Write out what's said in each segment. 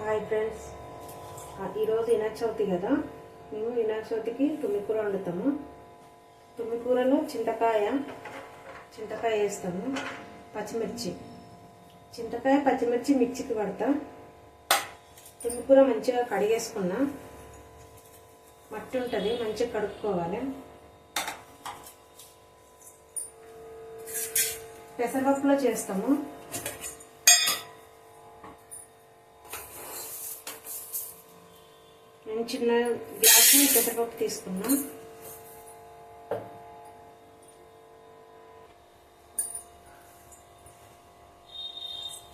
Hi friends, ఈరోజు వినాయక చవితి కదా. మేము వినాయక చవితికి తుమ్మికూర వండుతాము. తుమ్మికూరలో చింతకాయ వేస్తాము, పచ్చిమిర్చి, చింతకాయ పచ్చిమిర్చి మిక్సీకి పడతా. తుమ్మికూర మంచిగా కడిగేసుకున్నా, మట్టి ఉంటుంది మంచిగా కడుక్కోవాలి. పెసరపప్పులో చేస్తాము. నేను చిన్న గ్లాసు పెసరపప్పు తీసుకున్నా.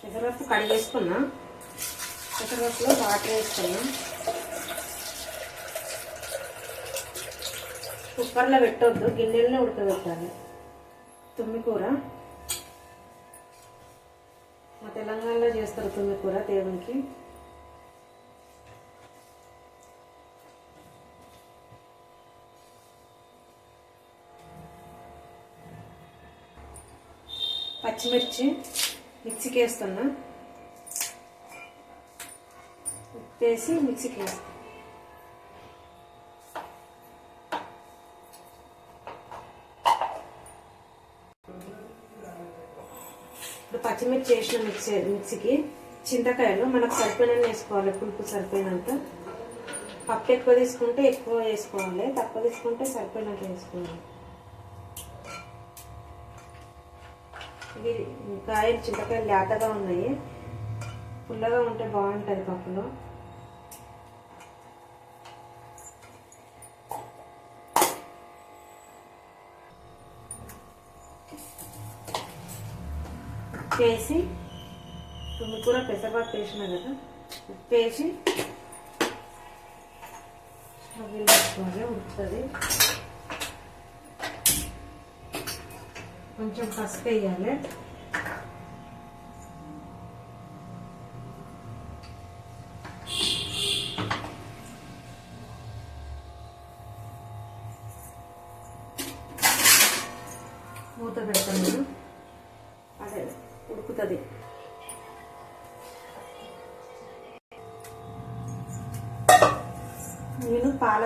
పెసరపప్పు కడిగేసుకున్నా. పెసరపప్పులో వాటర్ వేసుకున్నా. కుక్కర్లో పెట్టొద్దు, గిన్నెల్లో ఉడకబెట్టాలి. తుమ్మికూర మా తెలంగాణలో చేస్తారు. తుమ్మికూర దేవునికి. పచ్చిమిర్చి మిక్సీకి వేస్తున్నా. ఉప్పు వేసి మిక్సీకి వేస్తాను. ఇప్పుడు పచ్చిమిర్చి వేసిన మిక్సీకి చింతకాయలు మనకు సరిపోయినంత వేసుకోవాలి. పులుపు సరిపోయినంత. పప్పు ఎక్కువ తీసుకుంటే ఎక్కువ వేసుకోవాలి, తక్కువ తీసుకుంటే సరిపోయినంత వేసుకోవాలి. ఇవి కాయలు చింతకాయలు లేతగా ఉన్నాయి, పుల్లగా ఉంటే బాగుంటుంది పప్పులో. ఉప్పు వేసి, తుమ్మికూర పెసరపప్పు వేసిన కదా, ఉప్పు వేసి స్టవ్ వేసుకోవాలి, ఉడుకుతుంది. కొంచెం పసుపు వేయాలి. మూత పెడతాను, అదే ఉడుకుతుంది. నేను పాల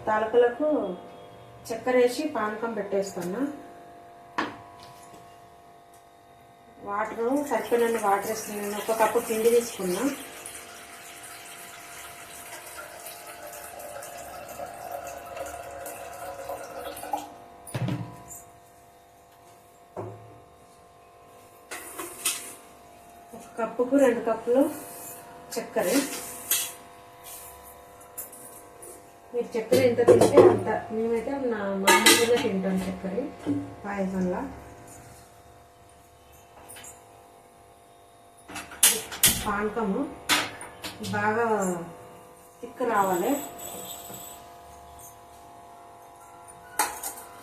తాలకలకు చక్కెర వేసి పానకం పెట్టేస్తున్నా. వాటర్ సరిపోయినన్ని వాటర్ వేస్తున్నాను. ఒక కప్పు పిండి తీసుకున్నా. ఒక కప్పుకు 2 కప్పులు చక్కెర. మీరు చక్కెర ఎంత తింటే అంత. మేమైతే మామూలుగా తింటాం చక్కెర పాయసంలా. పానకము బాగా తిక్కు రావాలి.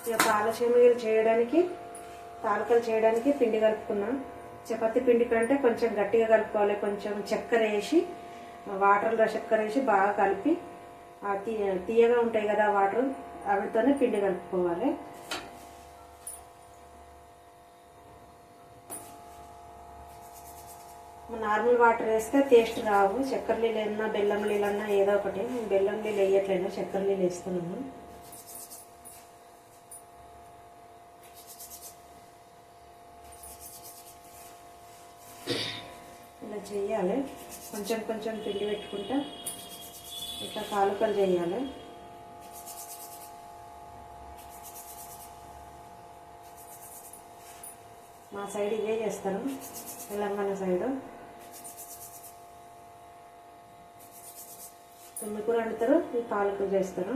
ఇక పాలసేమియాలు చేయడానికి, తాలకలు చేయడానికి పిండి కలుపుకున్నా. చపాతీ పిండి కంటే కొంచెం గట్టిగా కలుపుకోవాలి. కొంచెం చక్కెర వేసి, వాటర్లో చక్కెర వేసి బాగా కలిపి, తీయగా ఉంటాయి కదా వాటర్, వాటితోనే పిండి కలుపుకోవాలి. నార్మల్ వాటర్ వేస్తే టేస్ట్ రావు. చక్కెర నీళ్ళు అన్నా బెల్లం నీళ్ళు అన్నా ఏదో ఒకటి. నేను బెల్లం నీళ్ళు వేయట్లేను, చక్కెర నీళ్ళు వేస్తున్నాను. ఇలా చెయ్యాలి. కొంచెం కొంచెం పిండి పెట్టుకుంటా ఇట్లా తాలూకాలు చేయాలి. మా సైడ్ ఇవే చేస్తారు, తెలంగాణ సైడు. తుమ్మికూర వండుతారు, ఈ తాలూకాలు చేస్తారు.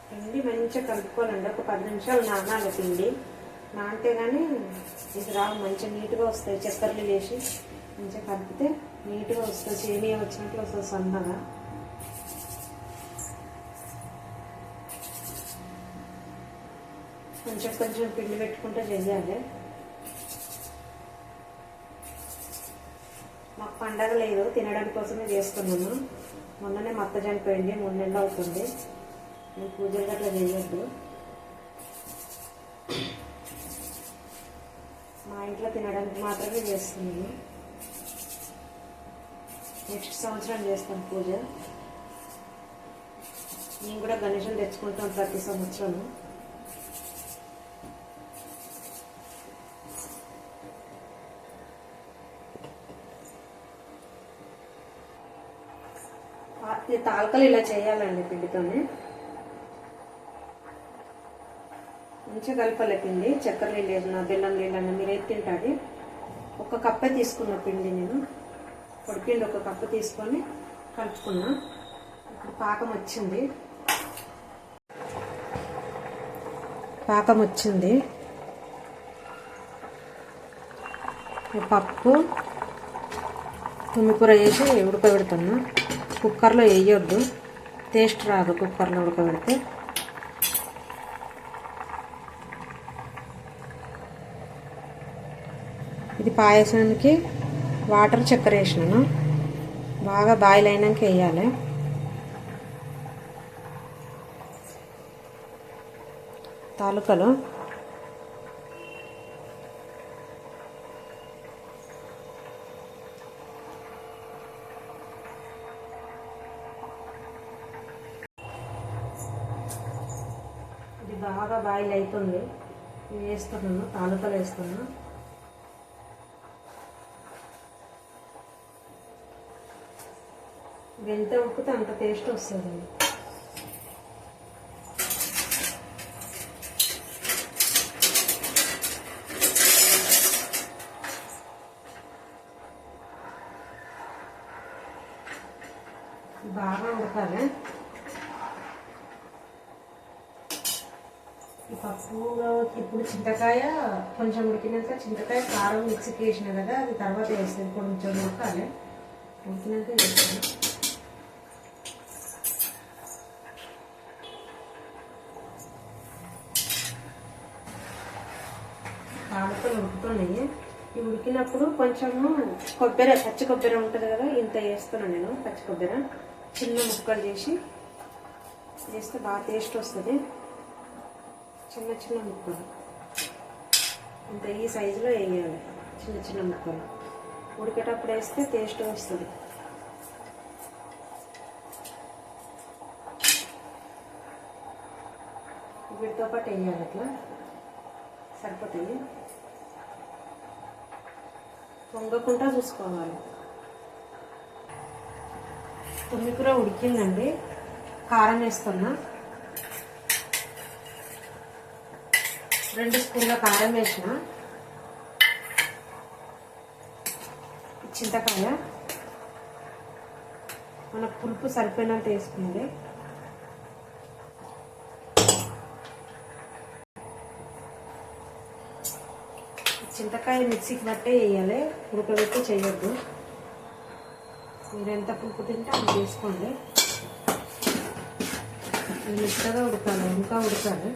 పిండి మంచిగా కలుపుకోవాలండి. ఒక 10 నిమిషాలు నానాలి పిండి. నానితే కానీ ఇది రావు, మంచిగా నీట్గా వస్తాయి. చక్కెరలు వేసి మంచిగా కలిపితే నీట్గా వస్తుంది. సేమియా వచ్చినట్లు వస్తుంది సన్నగా. కొంచెం కొంచెం పిండి పెట్టుకుంటే చెయ్యాలి. మాకు పండగ లేదు, తినడానికి కోసమే చేసుకున్నాము. మొన్ననే మా అత్త చనిపోయింది, 3 నెలలు అవుతుంది. నేను పూజలు గట్లా చేయొద్దు. తినడానికి మాత్రమే చేస్తున్నాను. నెక్స్ట్ సంవత్సరం చేస్తాం పూజ. నేను కూడా గణేశుని తెచ్చుకుంటాం ప్రతి సంవత్సరం. తాలకలు ఇలా చేయాలండి పిండితోనే. మంచిగా కలపాలి పిండి. చక్కెర నీళ్ళు, బెల్లం నీళ్ళన్నా మీరు ఏది తింటాది. ఒక కప్పే తీసుకున్న పిండి నేను. పొడిపిండి ఒక కప్పు తీసుకొని కలుపుకున్నా. ఇప్పుడు పాకం వచ్చింది. పప్పు తుమ్మికూర వేసి ఉడకబెడుతున్నా. కుక్కర్లో వేయొద్దు, టేస్ట్ రాదు కుక్కర్లో ఉడకబెడితే. ఇది పాయసానికి వాటర్ చక్కెర వేసినాను. బాగా బాయిల్ అయినాక వేయాలి. తాలూకలు ఇది బాగా బాయిల్ అవుతుంది. వేస్తున్నాను, తాలూకలు వేస్తున్నాను. ఎంత ఉడికితే అంత టేస్ట్ వస్తుంది. బాగా ఉడకాలి. ఈ పప్పులో ఇప్పుడు చింతకాయ కొంచెం ఉడికినాక చింతకాయ కారం మిక్సీకి వేసిన కదా, అది తర్వాత వేస్తుంది. కొంచెం ఉడకాలి. ఉడికినాక వేస్తాను. తాలూకలు ఉడుకుతున్నాయి. ఇవి ఉడికినప్పుడు కొంచెము కొబ్బరి, పచ్చి కొబ్బరి ఉంటుంది కదా, ఇంత వేస్తున్నాను నేను. పచ్చి కొబ్బరి చిన్న ముక్కలు చేసి వేస్తే బాగా టేస్ట్ వస్తుంది. చిన్న చిన్న ముక్కలు ఇంత ఈ సైజులో వేయాలి. చిన్న చిన్న ముక్కలు ఉడికేటప్పుడు వేస్తే టేస్ట్ వస్తుంది. వీటితో పాటు వేయాలి. అట్లా సరిపోతాయి. పొంగకుండా చూసుకోవాలి. తుమ్మికూర ఉడికిందండి. కారం వేస్తున్నా. 2 స్పూన్ల కారం వేసిన. చింతకాయ మన పులుపు సరిపోయినంత వేసుకుంది. చింతకాయ మిక్సీకి బట్టే వేయాలి, ఉడకబెట్టి చేయొద్దు. మీరు ఎంత పులుపు తింటే అంత వేసుకోండి. మెత్తగా ఉడకాలి, ఇంకా ఉడకాలి.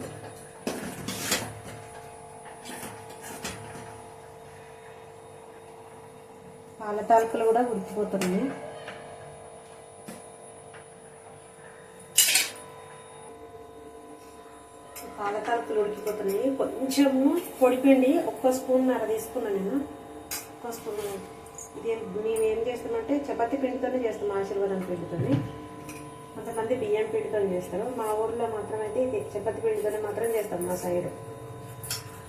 పాల తాలూకలు కూడా ఉడికిపోతున్నాయి. పాల తాలూకలు ఉడికిపోతున్నాయి. కొంచెము పొడిపిండి 1 స్పూన్నర తీసుకున్నాను నేను. 1 స్పూన్. ఇది మేము ఏం చేస్తామంటే చపాతీ పిండితోనే చేస్తాం, ఆశీర్వాదం పిండితోనే. కొంతమంది బియ్యం పిండితో చేస్తారు. మా ఊర్లో మాత్రం అయితే చపాతీ పిండితోనే మాత్రం చేస్తాం. మా సైడ్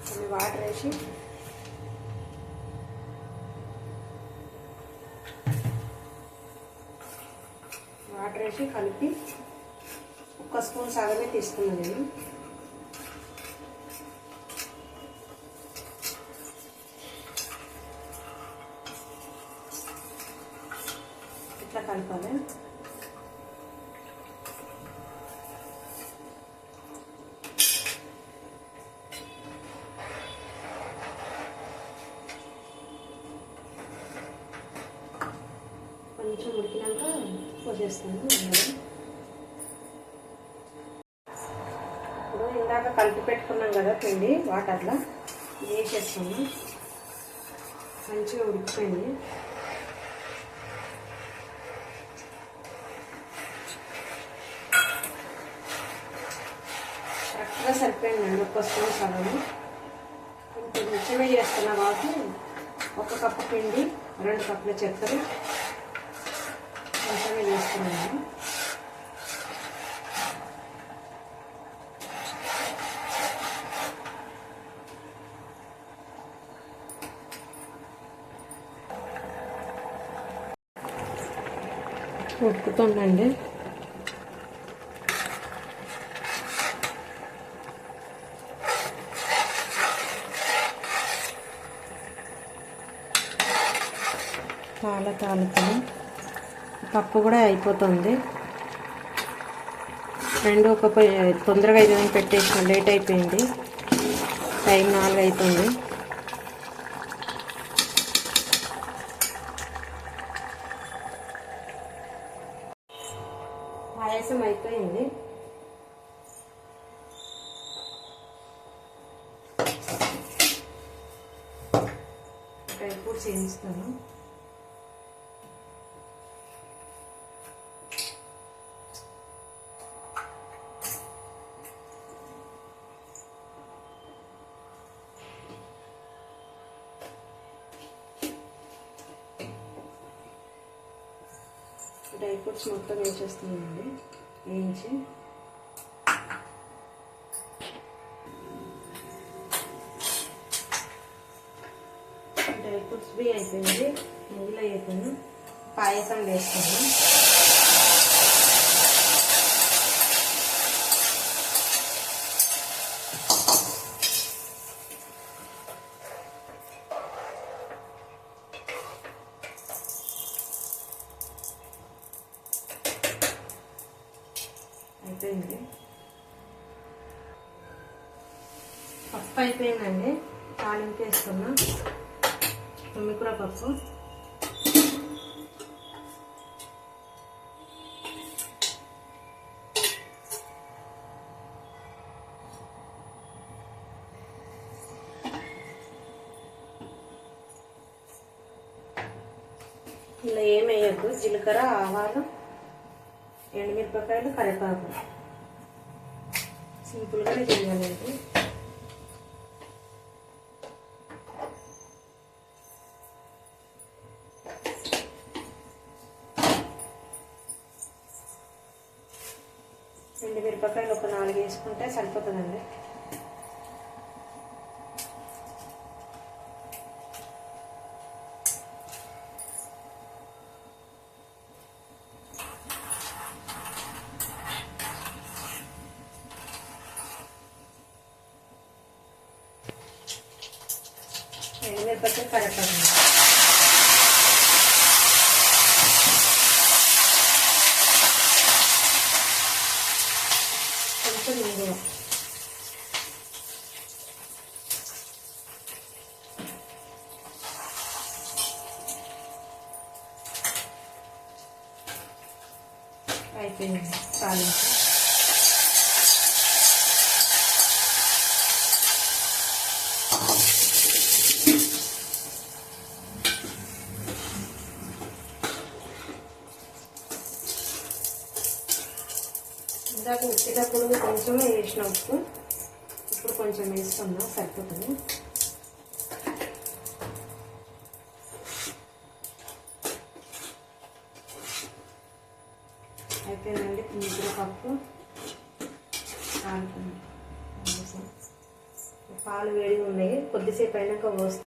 కొన్ని వాటర్ వేసి కలిపి 1 స్పూన్ సగమే తీసుకున్నాను నేను. ఇట్లా కలపాలి. కొంచెం ఉడికినాక పోసేస్తాను. ఇప్పుడు ఇందాక కలిపి పెట్టుకున్నాం కదా పిండి, వాటర్లో వేసేస్తాము. మంచిగా ఉడికిపోయింది. కరెక్ట్గా సరిపోయిందండి. 1 స్పూన్ సగము. ఇంకొంచెం కొంచెమే చేస్తున్నా కాబట్టి 1 కప్పు పిండి 2 కప్పుల చక్కెర కొంచెమే చేస్తున్నాను. ఉడుకుతుందండి. తాలుతుంది. పప్పు కూడా అయిపోతుంది. 2 ఒక తొందరగా అయిపోయింది పెట్టేసిన, లేట్ అయిపోయింది. టైం 4 అవుతుంది. పాయసం అయిపోయింది. డ్రై ఫ్రూట్స్ వేయిస్తాను. డ్రై ఫ్రూట్స్ మొత్తం వేసేస్తున్నానండి. వేయించి డ్రై ఫ్రూట్స్ బి అయిపోయింది. నెయ్యిలో అయిపోయింది. పాయసం వేస్తాను. అయిపోయింది. పప్పు అయిపోయిందండి. తాలింపు వేసుకున్నా. తుమ్మికూర పప్పు. ఇలా ఏమి వేయద్దు. జీలకర్ర, ఆవాలు, ఎండుమిరపకాయలు, కరివేపాకు. సింపుల్గానే చేయాలండి. ఎండుమిరపకాయలు ఒక 4 వేసుకుంటే సరిపోతుందండి. ఎండుమిరపకాయలు, కరివేపాకు. కొంచెం ఇంగువ. అయిపోయింది తాలింపు. ఇందాక ఉడికేటప్పుడు కొంచెమే వేసిన ఉప్పు, ఇప్పుడు కొంచెం వేసుకున్నా, సరిపోతుంది. అయిపోయిందండి. తుమ్మికూర పప్పు. పాలు వేడిగా ఉన్నాయి. కొద్దిసేపు అయినాక పోస్తాను.